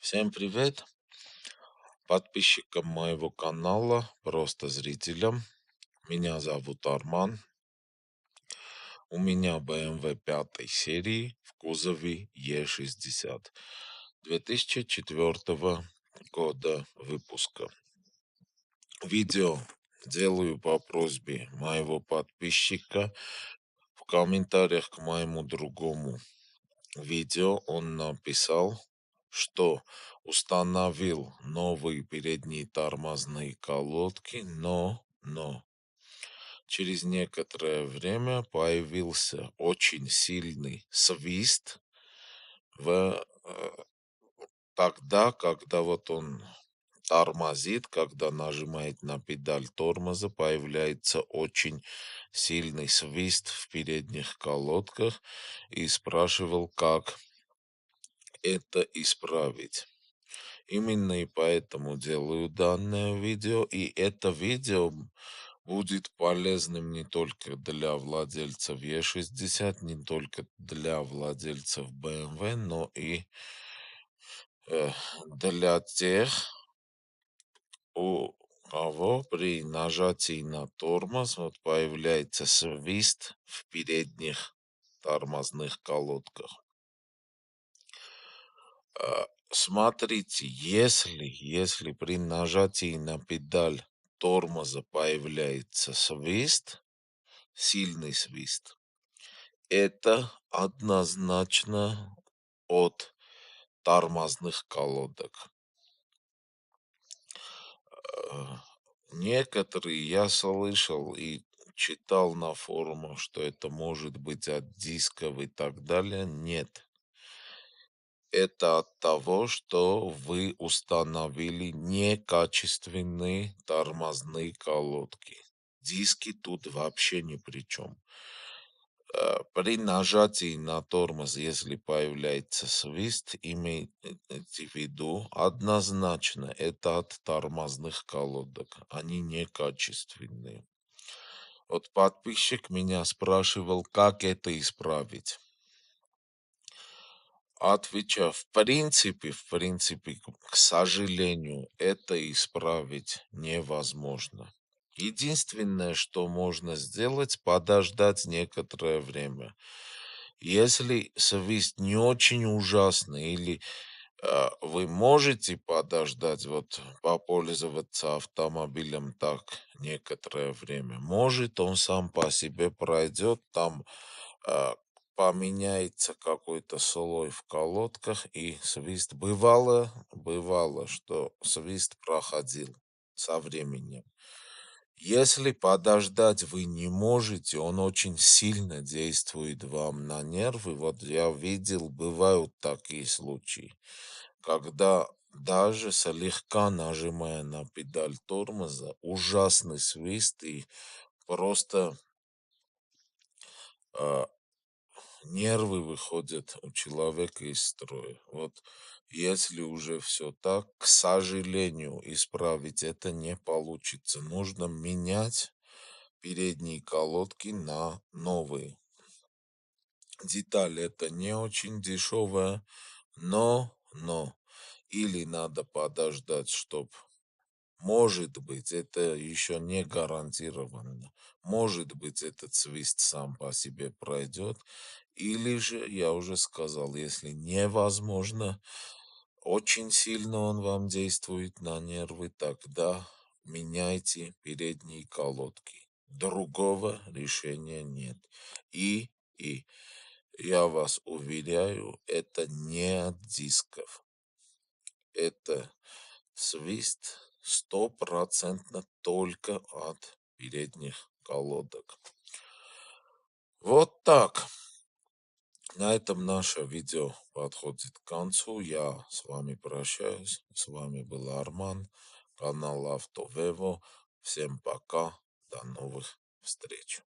Всем привет! Подписчикам моего канала, просто зрителям. Меня зовут Арман. У меня BMW 5 серии в кузове Е60 2004 года выпуска. Видео делаю по просьбе моего подписчика. В комментариях к моему другому видео он написал, что установил новые передние тормозные колодки, но через некоторое время появился очень сильный свист тогда, когда вот он тормозит, когда нажимает на педаль тормоза, появляется очень сильный свист в передних колодках и спрашивал, как это исправить. Именно и поэтому делаю данное видео, и это видео будет полезным не только для владельцев Е60, не только для владельцев BMW, но и э, для тех, у кого при нажатии на тормоз вот появляется свист в передних тормозных колодках. Смотрите, если при нажатии на педаль тормоза появляется свист, сильный свист, это однозначно от тормозных колодок. Э, Некоторые я слышал и читал на форумах, что это может быть от дисков и так далее. Нет. Это от того, что вы установили некачественные тормозные колодки. Диски тут вообще ни при чем. При нажатии на тормоз, если появляется свист, имейте в виду, однозначно это от тормозных колодок. Они некачественные. Вот подписчик меня спрашивал, как это исправить. Отвечаю, в принципе, к сожалению, это исправить невозможно. Единственное, что можно сделать, подождать некоторое время. Если свист не очень ужасный или вы можете подождать, вот попользоваться автомобилем так некоторое время, может он сам по себе пройдет, там а, поменяется какой-то слой в колодках и свист. Бывало, что свист проходил со временем. Если подождать вы не можете, он очень сильно действует вам на нервы. Вот я видел, бывают такие случаи, когда даже слегка нажимая на педаль тормоза, ужасный свист и просто а, нервы выходят у человека из строя. Вот если уже все так, к сожалению, исправить это не получится. Нужно менять передние колодки на новые. Деталь это не очень дешевая, но или надо подождать, чтоб может быть, это еще не гарантированно. Может быть, этот свист сам по себе пройдет. Или же, я уже сказал, если невозможно, очень сильно он вам действует на нервы, тогда меняйте передние колодки. Другого решения нет. И я вас уверяю, это не от дисков. Это свист стопроцентно только от передних колодок. Вот так. На этом наше видео подходит к концу. Я с вами прощаюсь. С вами был Арман, канал АвтоВево. Всем пока. До новых встреч.